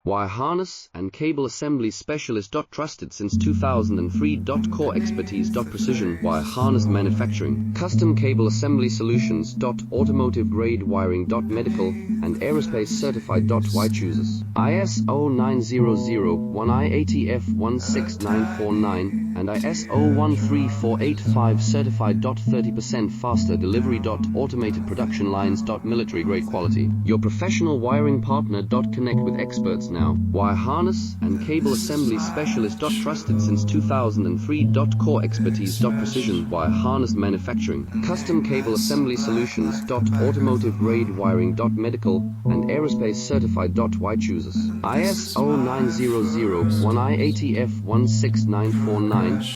Wire harness and cable assembly specialist. Trusted since 2003. Core expertise. Precision wire harness manufacturing, custom cable assembly solutions. Automotive grade wiring. Medical and aerospace certified. Why chooses ISO 9001 IATF 16949 and ISO 13485 certified. 30% faster delivery. Automated production lines. Military grade quality. Your professional wiring partner. Connect with experts now. Wire harness and cable assembly specialist. Trusted since 2003. Core expertise. Precision wire harness manufacturing, custom cable assembly solutions. Automotive grade wiring. Medical and aerospace certified. Why chooses ISO 9001 IATF 16949